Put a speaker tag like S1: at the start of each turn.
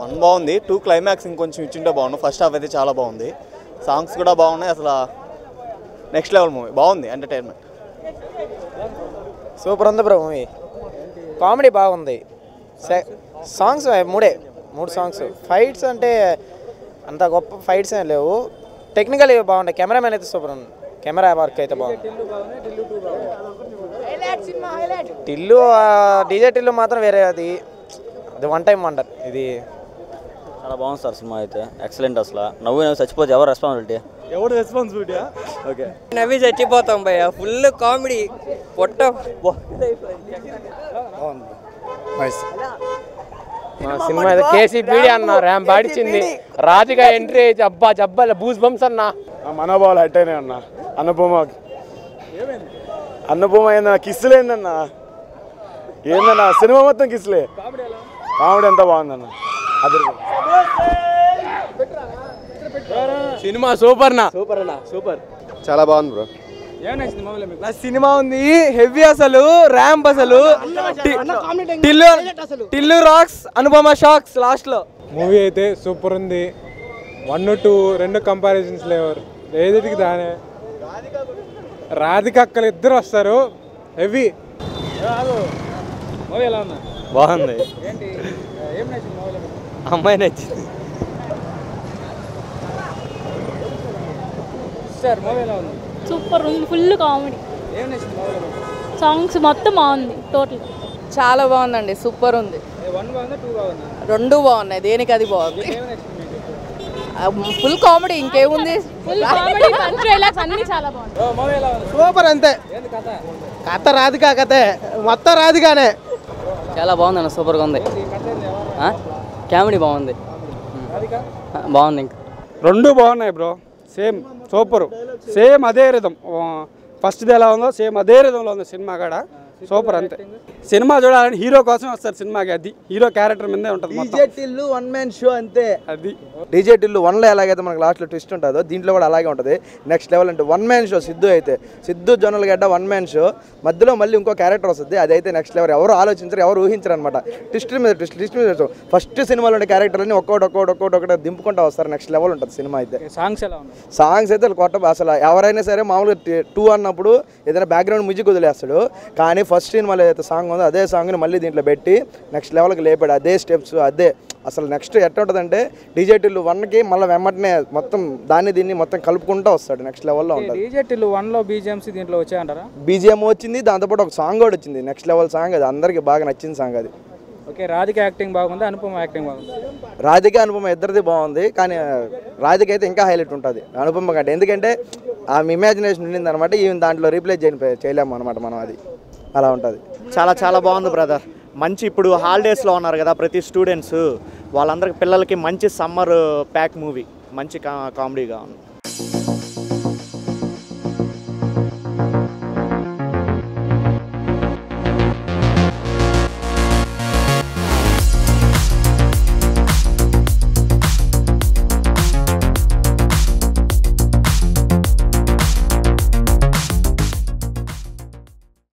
S1: 1 బాగుంది, 2 క్లైమాక్స్ ఇంకొంచెం ఇచ్చింటే బాగుంది. ఫస్ట్ హాఫ్ అయితే చాలా బాగుంది, సాంగ్స్ కూడా బాగున్నాయి. అసలు నెక్స్ట్ లెవెల్ మూవీ, బాగుంది, ఎంటర్టైన్మెంట్.
S2: సూపర్ ఉంది బ్రో మూవీ, కామెడీ బాగుంది, సాంగ్స్ 3 సాంగ్స్. ఫైట్స్ అంటే అంత గొప్ప ఫైట్స్ ఏం లేవు, టెక్నికల్ బాగున్నాయి. కెమెరామెన్ అయితే సూపర్ ఉంది, కెమెరా వర్క్ అయితే బాగుంది. డీజే టిల్లు మాత్రం వేరే, అది 1 టైం వండర్. ఇది
S3: చాలా బాగుంది సార్ సినిమా అయితే, ఎక్సలెంట్. అసలు నవ్వు చచ్చిపోతే ఎవరు రెస్పాన్సిబిలిటీ? ఓకే,
S4: నవ్వి చచ్చిపోతాం భయ్య, ఫుల్ కామెడీ, పొట్ట
S2: సినిమా కేసీ బీడి అన్న ర్యాంప్ పాడిచింది, రాధిక ఎంట్రీ అయితే అబ్బా జబ్బల బూస్ బంప్స్ అన్న.
S5: మనోభావాలు అట్టేనే అన్న. అన్నపూమ ఏందన్నా, కిస్సులు ఏందన్నా, ఏందన్నా సినిమా మొత్తం కిస్సులే. కామెడీ ఎంత బాగుందన్న, అది
S2: సినిమా సూపర్
S5: సూపర్, చాలా బాగుంది బ్రో.
S4: సినిమా ఉంది హెవీ, అసలు ర్యాంప్, అసలు Tillu rocks, Anupama shocks last లో.
S6: మూవీ అయితే సూపర్ ఉంది. 1, 2 2 కంపారిజన్స్ లేవరు, ఏదిటికి దానే. రాధిక అక్కలు ఇద్దరు వస్తారు, హెవీ.
S3: బాగుంది, అమ్మాయి నచ్చింది.
S7: సూపర్ ఉంది, ఫుల్ కామెడీ, సాంగ్స్ మొత్తం బాగుంది, టోటల్
S8: చాలా బాగుందండి, సూపర్ ఉంది. 2 బాగున్నాయి, దేనికి అది బాగుంది. ఫుల్ కామెడీ, ఇంకేముంది,
S7: ఫుల్ కామెడీ, పంచ్ డైలాగ్స్ అన్ని చాలా బాగుంది.
S2: సూపర్ అంతే, కథ రాధిక కథే, మొత్తం రాధికానే.
S4: చాలా బాగుందన్న, సూపర్గా ఉంది, కామెడీ బాగుంది, బాగుంది. ఇంకా
S6: 2 బాగున్నాయి బ్రో, సేమ్ సూపర్, సేమ్ అదే రిధం. ఫస్ట్ది ఎలా ఉందో సేమ్ అదే రిధంలో ఉంది సినిమా కూడా, సూపర్ అంతే. సినిమా చూడాలని హీరో కోసం వస్తారు సినిమాకి, అది హీరో క్యారెక్టర్ మీదే ఉంటుంది.
S2: డీజే టిల్లు 1 మ్యాన్ షో అంతే.
S6: అది
S2: డీజే టిల్లు 1లో ఎలాగైతే మనకు లాస్ట్లో ట్విస్ట్ ఉంటుందో, దీంట్లో కూడా అలాగే ఉంటుంది. నెక్స్ట్ లెవెల్ అంటే 1 మ్యాన్ షో. సిద్ధు జొన్నల గడ్డ 1 మ్యాన్ షో, మధ్యలో మళ్ళీ ఇంకో క్యారెక్టర్ వస్తుంది, అదైతే నెక్స్ట్ లెవెల్. ఎవరు ఆలోచించరు, ఎవరు ఊహించరు అనమాట. ట్విస్ట్ మీద ట్విస్ట్. ఫస్ట్ సినిమాలో ఉండే క్యారెక్టర్ని ఒక్కొక్కటి దింపుకుంటూ వస్తారు, నెక్స్ట్ లెవెల్ ఉంటుంది సినిమా అయితే. సాంగ్స్ అయితే కొట్ట, అసలు ఎవరైనా సరే మామూలుగా 2 అన్నప్పుడు ఏదైనా బ్యాక్గ్రౌండ్ మ్యూజిక్ వదిలేస్తాడు, కానీ ఫస్ట్ సినిమాలో ఏదైతే సాంగ్ ఉందో అదే సాంగ్ని మళ్ళీ దీంట్లో పెట్టి నెక్స్ట్ లెవెల్కి లేపాడు. అదే స్టెప్స్, అదే అసలు నెక్స్ట్ ఎట్లా ఉంటుందంటే డీజే టిల్లు 1కి మళ్ళీ వెంటనే మొత్తం దీన్ని మొత్తం కలుపుకుంటూ వస్తాడు, నెక్స్ట్ లెవెల్లో ఉంటుంది.
S9: డీజే టిల్లు 1లో బీజిఎంసీ దీంట్లో వచ్చాయంటారా?
S2: బీజిఎం వచ్చింది, దాంతోపాటు ఒక సాంగ్ కూడా వచ్చింది, నెక్స్ట్ లెవెల్ సాంగ్. అది అందరికీ బాగా నచ్చిన సాంగ్ అది.
S9: ఓకే, రాధిక యాక్టింగ్ బాగుంది, అనుపమ యాక్టింగ్ బాగుంది.
S2: రాధిక అనుపమ ఇద్దరిది బాగుంది, కానీ రాధిక అయితే ఇంకా హైలైట్ ఉంటుంది అనుపమ కంటే, ఎందుకంటే ఆమె ఇమాజినేషన్ ఉండింది అనమాట, ఈవెన్ దాంట్లో రీప్లేస్ చేయలేము అనమాట మనం, అది అలా ఉంటుంది.
S1: చాలా బాగుంది బ్రదర్. మంచి, ఇప్పుడు హాలిడేస్లో ఉన్నారు కదా ప్రతి స్టూడెంట్స్, వాళ్ళందరికి పిల్లలకి మంచి సమ్మర్ ప్యాక్ మూవీ, మంచి కామెడీగా ఉంది.